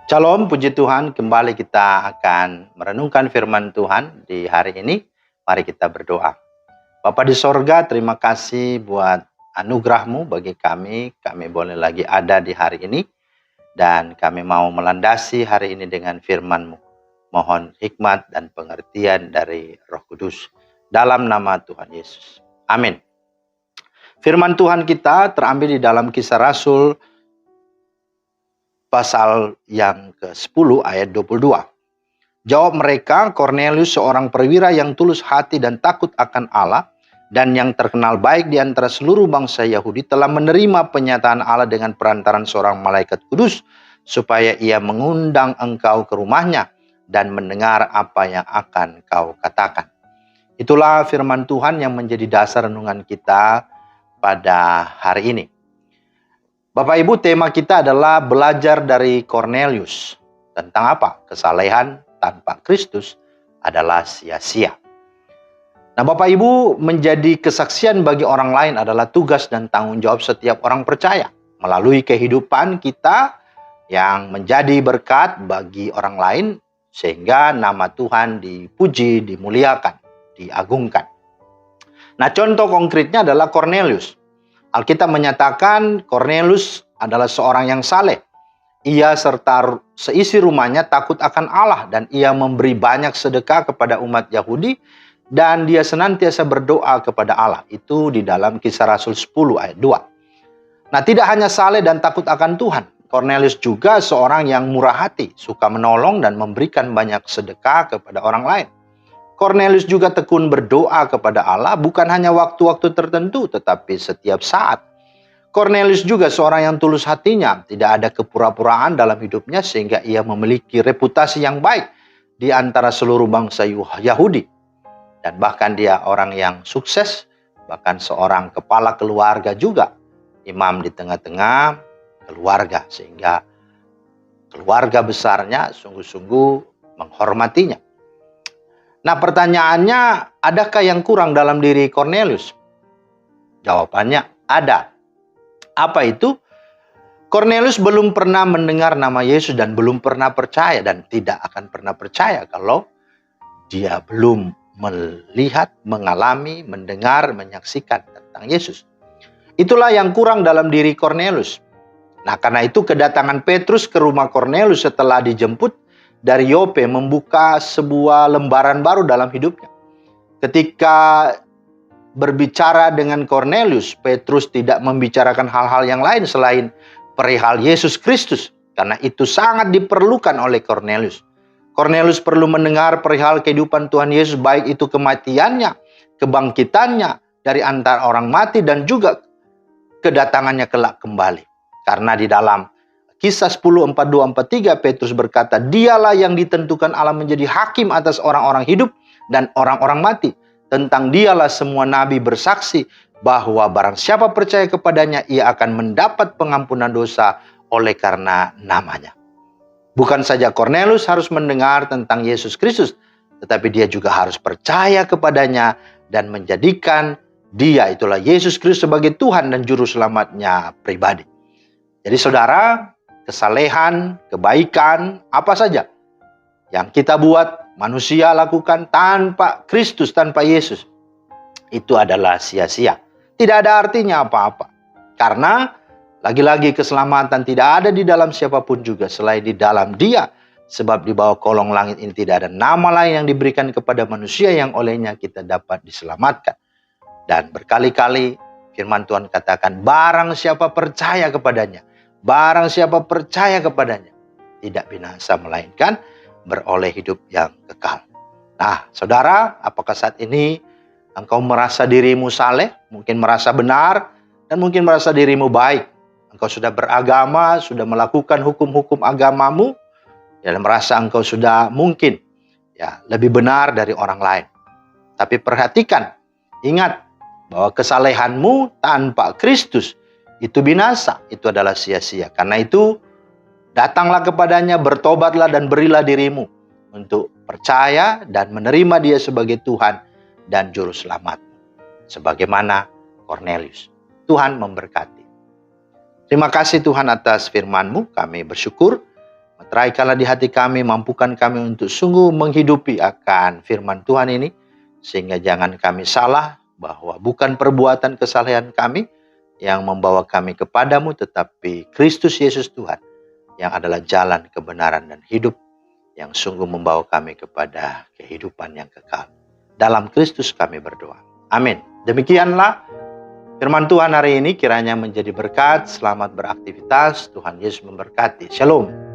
Shalom, puji Tuhan. Kembali kita akan merenungkan firman Tuhan di hari ini. Mari kita berdoa. Bapa di sorga, terima kasih buat anugerah-Mu bagi kami. Kami boleh lagi ada di hari ini. Dan kami mau melandasi hari ini dengan firman-Mu. Mohon hikmat dan pengertian dari Roh Kudus. Dalam nama Tuhan Yesus. Amin. Firman Tuhan kita terambil di dalam Kisah Rasul pasal yang ke-10 ayat 22. Jawab mereka, Kornelius seorang perwira yang tulus hati dan takut akan Allah dan yang terkenal baik di antara seluruh bangsa Yahudi telah menerima penyataan Allah dengan perantaran seorang malaikat kudus supaya ia mengundang engkau ke rumahnya dan mendengar apa yang akan kau katakan. Itulah firman Tuhan yang menjadi dasar renungan kita pada hari ini. Bapak Ibu, tema kita adalah belajar dari Kornelius. Tentang apa? Kesalehan tanpa Kristus adalah sia-sia. Nah, Bapak Ibu, menjadi kesaksian bagi orang lain adalah tugas dan tanggung jawab setiap orang percaya. Melalui kehidupan kita yang menjadi berkat bagi orang lain, sehingga nama Tuhan dipuji, dimuliakan, diagungkan. Nah, contoh konkretnya adalah Kornelius. Alkitab menyatakan Kornelius adalah seorang yang saleh. Ia serta seisi rumahnya takut akan Allah dan ia memberi banyak sedekah kepada umat Yahudi dan dia senantiasa berdoa kepada Allah. Itu di dalam Kisah Rasul 10 ayat 2. Nah, tidak hanya saleh dan takut akan Tuhan. Kornelius juga seorang yang murah hati, suka menolong dan memberikan banyak sedekah kepada orang lain. Kornelius juga tekun berdoa kepada Allah bukan hanya waktu-waktu tertentu tetapi setiap saat. Kornelius juga seorang yang tulus hatinya, tidak ada kepura-puraan dalam hidupnya sehingga ia memiliki reputasi yang baik di antara seluruh bangsa Yahudi. Dan bahkan dia orang yang sukses, bahkan seorang kepala keluarga juga, imam di tengah-tengah keluarga sehingga keluarga besarnya sungguh-sungguh menghormatinya. Nah, pertanyaannya, adakah yang kurang dalam diri Kornelius? Jawabannya ada. Apa itu? Kornelius belum pernah mendengar nama Yesus dan belum pernah percaya dan tidak akan pernah percaya kalau dia belum melihat, mengalami, mendengar, menyaksikan tentang Yesus. Itulah yang kurang dalam diri Kornelius. Nah, karena itu kedatangan Petrus ke rumah Kornelius setelah dijemput dari Yope membuka sebuah lembaran baru dalam hidupnya. Ketika berbicara dengan Kornelius, Petrus tidak membicarakan hal-hal yang lain selain perihal Yesus Kristus. Karena itu sangat diperlukan oleh Kornelius. Kornelius perlu mendengar perihal kehidupan Tuhan Yesus, baik itu kematiannya, kebangkitannya dari antara orang mati, dan juga kedatangannya kelak kembali. Karena di dalam Kisah 10, 42, 43, Petrus berkata, dialah yang ditentukan Allah menjadi hakim atas orang-orang hidup dan orang-orang mati. Tentang dialah semua nabi bersaksi bahwa barang siapa percaya kepadanya, ia akan mendapat pengampunan dosa oleh karena namanya. Bukan saja Kornelius harus mendengar tentang Yesus Kristus, tetapi dia juga harus percaya kepadanya dan menjadikan dia, itulah Yesus Kristus, sebagai Tuhan dan Juru Selamatnya pribadi. Jadi saudara, kesalehan, kebaikan, apa saja yang kita buat, manusia lakukan tanpa Kristus, tanpa Yesus, itu adalah sia-sia. Tidak ada artinya apa-apa. Karena lagi-lagi keselamatan tidak ada di dalam siapapun juga selain di dalam Dia. Sebab di bawah kolong langit ini tidak ada nama lain yang diberikan kepada manusia yang olehnya kita dapat diselamatkan. Dan berkali-kali firman Tuhan katakan, barang siapa percaya kepadanya, barang siapa percaya kepadanya, tidak binasa melainkan beroleh hidup yang kekal. Nah, saudara, apakah saat ini engkau merasa dirimu saleh, mungkin merasa benar, dan mungkin merasa dirimu baik? Engkau sudah beragama, sudah melakukan hukum-hukum agamamu, dan merasa engkau sudah mungkin lebih benar dari orang lain. Tapi perhatikan, ingat bahwa kesalehanmu tanpa Kristus itu binasa, itu adalah sia-sia. Karena itu, datanglah kepadanya, bertobatlah dan berilah dirimu untuk percaya dan menerima Dia sebagai Tuhan dan Juru Selamat. Sebagaimana Kornelius. Tuhan memberkati. Terima kasih Tuhan atas firman-Mu, kami bersyukur Meteraikanlah di hati kami, mampukan kami untuk sungguh menghidupi akan firman Tuhan ini, sehingga jangan kami salah bahwa bukan perbuatan kesalehan kami yang membawa kami kepadamu, tetapi Kristus Yesus Tuhan yang adalah jalan, kebenaran, dan hidup yang sungguh membawa kami kepada kehidupan yang kekal. Dalam Kristus kami berdoa. Amin. Demikianlah firman Tuhan hari ini, kiranya menjadi berkat. Selamat beraktivitas. Tuhan Yesus memberkati. Shalom.